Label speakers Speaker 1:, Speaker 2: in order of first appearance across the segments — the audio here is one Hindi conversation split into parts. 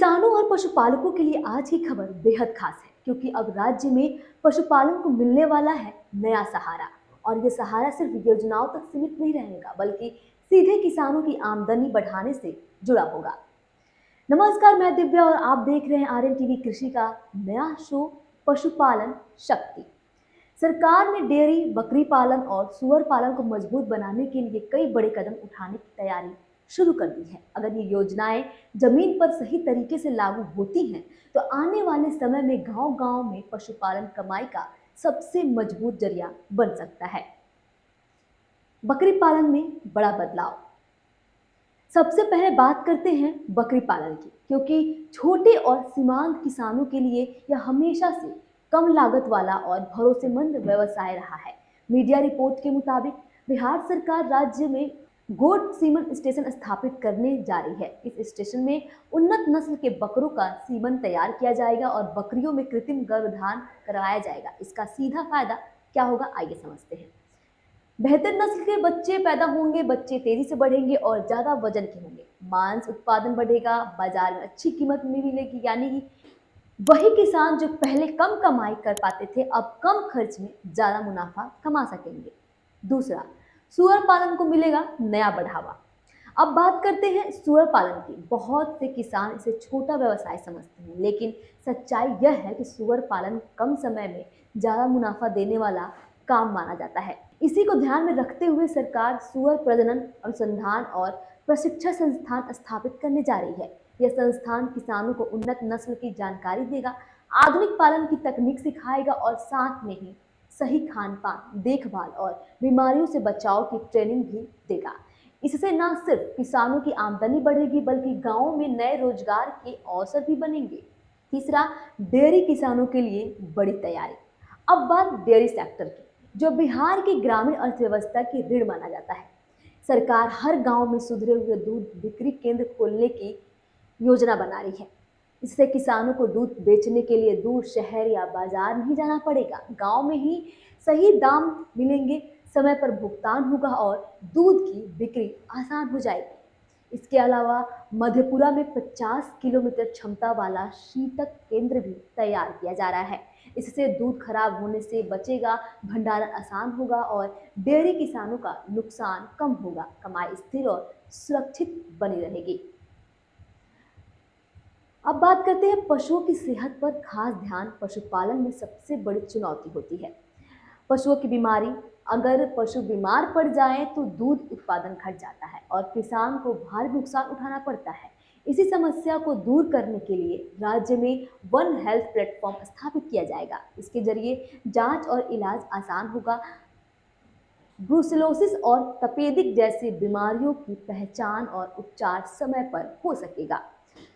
Speaker 1: किसानों और पशुपालकों के लिए आज की खबर बेहद खास है क्योंकि अब राज्य में पशुपालन को मिलने वाला है नया सहारा। और ये सहारा सिर्फ योजनाओं तक सीमित नहीं रहेगा बल्कि सीधे किसानों की आमदनी बढ़ाने से जुड़ा होगा। नमस्कार, मैं दिव्या और आप देख रहे हैं आरएन टीवी कृषि का नया शो पशुपालन शक्ति। सरकार ने डेयरी, बकरी पालन और सुअर पालन को मजबूत बनाने के लिए कई बड़े कदम उठाने की तैयारी शुरू कर दी है। अगर ये योजनाएं जमीन पर सही तरीके से लागू होती हैं, तो आने वाले समय में गांव-गांव में पशुपालन कमाई का सबसे मजबूत जरिया बन सकता है। बकरी पालन में बड़ा बदलाव। सबसे पहले बात करते हैं बकरी पालन की, क्योंकि छोटे और सीमांत किसानों के लिए यह हमेशा से कम लागत वाला और भरोसेमंद व्यवसाय रहा है। मीडिया रिपोर्ट के मुताबिक बिहार सरकार राज्य में गोट सीमन स्टेशन स्थापित करने जा रही है। इस स्टेशन में उन्नत नस्ल के बकरों का सीमन तैयार किया जाएगा और बकरियों में कृत्रिम गर्भधान करवाया जाएगा। इसका सीधा फायदा क्या होगा, आइए समझते हैं। बेहतर नस्ल के बच्चे पैदा होंगे, बच्चे तेजी से बढ़ेंगे और ज्यादा वजन के होंगे। मांस उत्पादन बढ़ेगा, बाजार में अच्छी कीमत में मिलेगी, यानी कि वही किसान जो पहले कम कमाई कर पाते थे अब कम खर्च में ज्यादा मुनाफा कमा सकेंगे। दूसरा, सुअर पालन को मिलेगा नया बढ़ावा। अब बात करते हैं सुअर पालन की। बहुत से किसान इसे छोटा व्यवसाय समझते हैं, लेकिन सच्चाई यह है कि सुअर पालन कम समय में ज्यादा मुनाफा देने वाला काम माना जाता है। इसी को ध्यान में रखते हुए सरकार सुअर प्रजनन अनुसंधान और प्रशिक्षण संस्थान स्थापित करने जा रही है। यह संस्थान किसानों को उन्नत नस्ल की जानकारी देगा, आधुनिक पालन की तकनीक सिखाएगा और साथ में ही सही खान पान, देखभाल और बीमारियों से बचाव की ट्रेनिंग भी देगा। इससे न सिर्फ किसानों की आमदनी बढ़ेगी बल्कि गांवों में नए रोजगार के अवसर भी बनेंगे। तीसरा, डेयरी किसानों के लिए बड़ी तैयारी। अब बात डेयरी सेक्टर की, जो बिहार की ग्रामीण अर्थव्यवस्था की रीढ़ माना जाता है। सरकार हर गांव में सुधरे हुए दूध बिक्री केंद्र खोलने की योजना बना रही है। इससे किसानों को दूध बेचने के लिए दूर शहर या बाजार नहीं जाना पड़ेगा। गांव में ही सही दाम मिलेंगे, समय पर भुगतान होगा और दूध की बिक्री आसान हो जाएगी। इसके अलावा मधेपुरा में 50 किलोमीटर क्षमता वाला शीतक केंद्र भी तैयार किया जा रहा है। इससे दूध खराब होने से बचेगा, भंडारण आसान होगा और डेयरी किसानों का नुकसान कम होगा। कमाई स्थिर और सुरक्षित बनी रहेगी। अब बात करते हैं पशुओं की सेहत पर खास ध्यान पशुपालन में सबसे बड़ी चुनौती होती है। पशुओं की बीमारी। अगर पशु बीमार पड़ जाए तो दूध उत्पादन घट जाता है और किसान को भारी नुकसान उठाना पड़ता है। इसी समस्या को दूर करने के लिए राज्य में वन हेल्थ प्लेटफॉर्म स्थापित किया जाएगा। इसके जरिए जांच और इलाज आसान होगा। ब्रुसेलोसिस और तपेदिक जैसी बीमारियों की पहचान और उपचार समय पर हो सकेगा।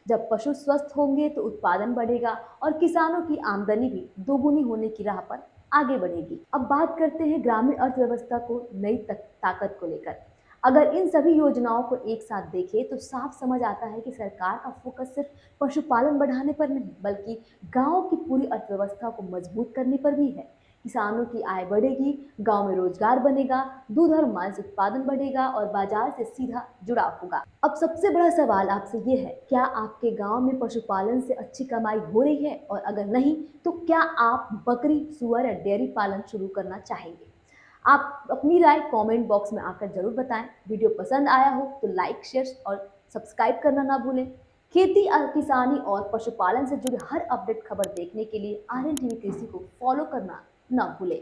Speaker 1: जब पशु स्वस्थ होंगे तो उत्पादन बढ़ेगा और किसानों की आमदनी भी दोगुनी होने की राह पर आगे बढ़ेगी। अब बात करते हैं ग्रामीण अर्थव्यवस्था को नई ताकत को लेकर। अगर इन सभी योजनाओं को एक साथ देखें तो साफ समझ आता है कि सरकार का फोकस सिर्फ पशुपालन बढ़ाने पर नहीं बल्कि गांव की पूरी अर्थव्यवस्था को मजबूत करने पर भी है। किसानों की आय बढ़ेगी, गांव में रोजगार बनेगा, दूध और मांस उत्पादन बढ़ेगा और बाजार से सीधा जुड़ाव होगा। अब सबसे बड़ा सवाल आपसे ये है, क्या आपके गांव में पशुपालन से अच्छी कमाई हो रही है? और अगर नहीं, तो क्या आप बकरी, सुअर या डेयरी पालन शुरू करना चाहेंगे? आप अपनी राय कमेंट बॉक्स में आकर जरूर बताएं। वीडियो पसंद आया हो तो लाइक, शेयर और सब्सक्राइब करना ना भूलें। खेती और किसानी और पशुपालन से जुड़े हर अपडेट खबर देखने के लिए आरएन टीवी कृषि को फॉलो करना ना भूलें।